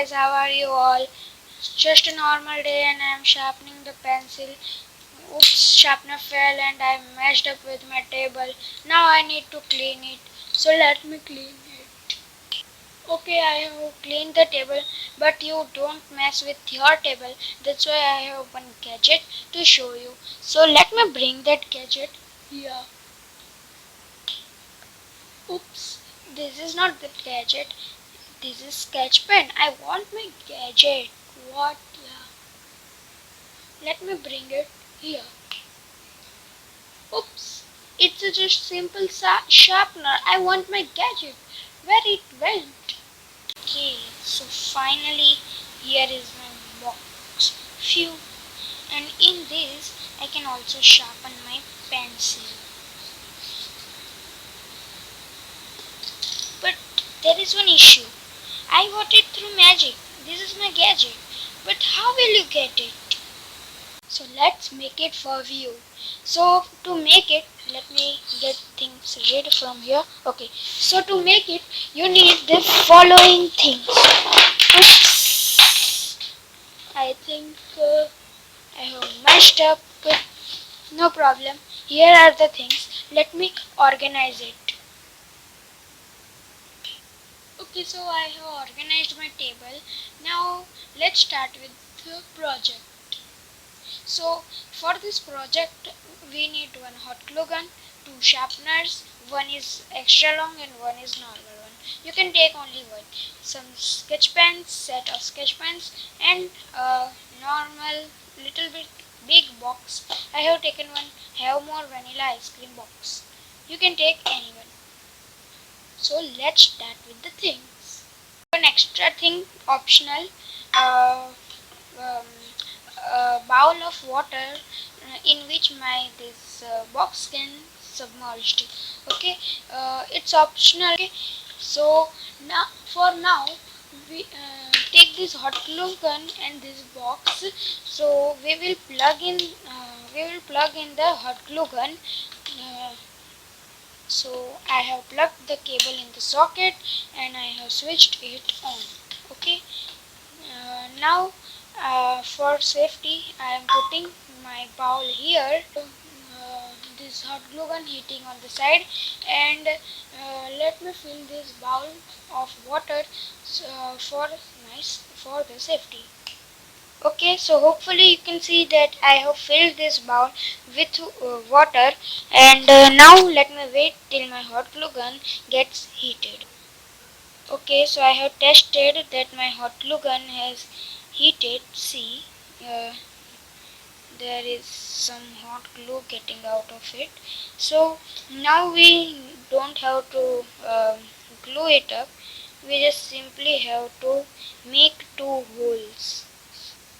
guys, how are you all? Just a normal day and I am sharpening the pencil. Oops, sharpener fell and I messed up with my table. Now I need to clean it. So let me clean it. Okay, I have cleaned the table, but you don't mess with your table. That's why I have one gadget to show you. So let me bring that gadget here. Oops, this is not the gadget. This is sketch pen. I want my gadget. What? Yeah. Let me bring it here. Oops. It's a just simple sharpener. I want my gadget. Where it went? Okay, so finally here is my box. Phew. And in this I can also sharpen my pencil. But there is one issue. I got it through magic. This is my gadget. But how will you get it? So let's make it for you. So to make it, let me get things ready from here. Okay, so to make it, you need the following things. Oops, I think I have messed up. No problem. Here are the things. Let me organize it. Okay, so I have organized my table. Now let's start with the project. So for this project we need one hot glue gun, two sharpeners, one is extra long and one is normal one. You can take only one. Some sketch pens, set of sketch pens and a normal little bit big box. I have taken one Have More vanilla ice cream box. You can take any one. So let's start with the things. One extra thing optional. Uh, um, a bowl of water in which my this box can submerged. Okay, it's optional. Okay, so now we take this hot glue gun and this box. So we will plug in the hot glue gun. So I have plugged the cable in the socket and I have switched it on. Okay, now for safety I am putting my bowl here. This hot glue gun heating on the side and let me fill this bowl of water for the safety. Okay, so hopefully you can see that I have filled this bowl with water and now let me wait till my hot glue gun gets heated. Okay, so I have tested that my hot glue gun has heated. See, uh, there is some hot glue getting out of it. So now we don't have to glue it up. We just simply have to make two holes.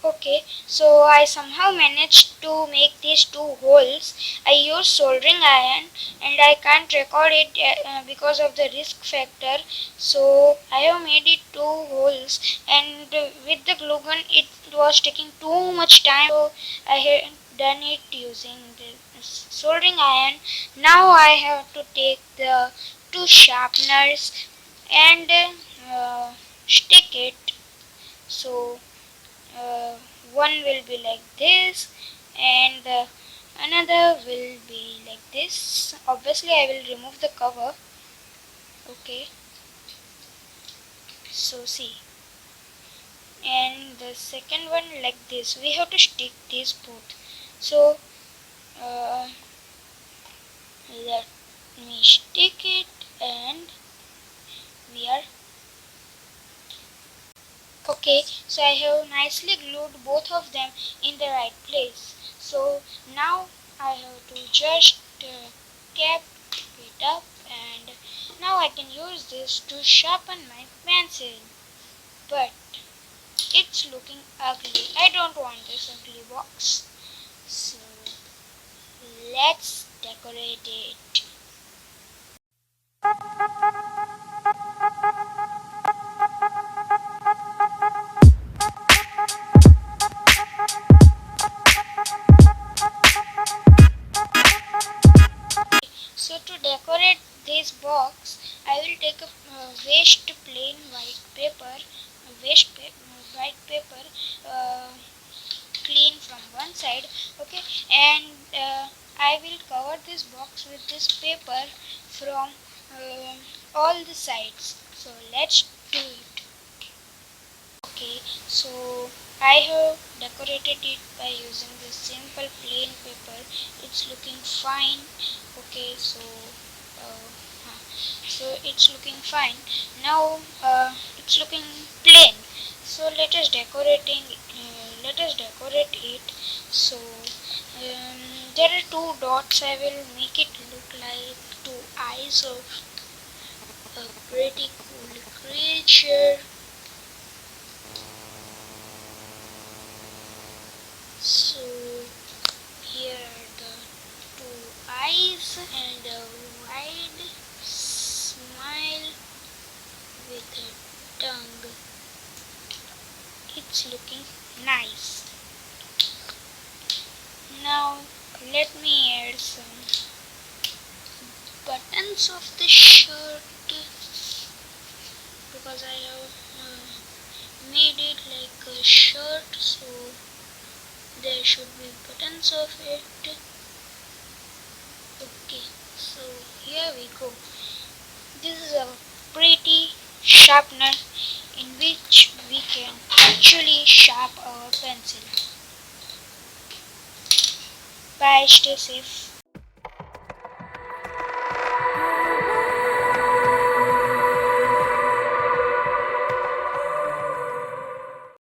Okay, so I somehow managed to make these two holes. I used soldering iron and I can't record it because of the risk factor. So I have made it two holes and with the glue gun it was taking too much time. So I had done it using the soldering iron. Now I have to take the two sharpeners and stick it. So one will be like this and another will be like this. Obviously I will remove the cover. Okay, so see, and the second one like this. We have to stick these both. So uh, let me stick it and we are okay. So I have nicely glued both of them in the right place. So now I have to just cap it up and now I can use this to sharpen my pencil. But it's looking ugly. I don't want this ugly box. So let's decorate it. So to decorate this box, I will take a waste plain white paper white paper uh, clean from one side. Okay, and I will cover this box with this paper from all the sides. So let's do it. Okay, so I have decorated it by using this simple plain paper. It's looking fine. Okay, uh, it's looking fine. Now it's looking plain. So let us decorate it. So there are two dots. I will make it look like two eyes of a pretty cool creature. So here are the two eyes and a wide smile with a tongue. It's looking nice. Now let me add some buttons of the shirt because I have made it like a shirt, so there should be buttons of it. Okay, so here we go. This is a pretty sharpener in which we can actually sharpen our pencil. Bye, stay safe.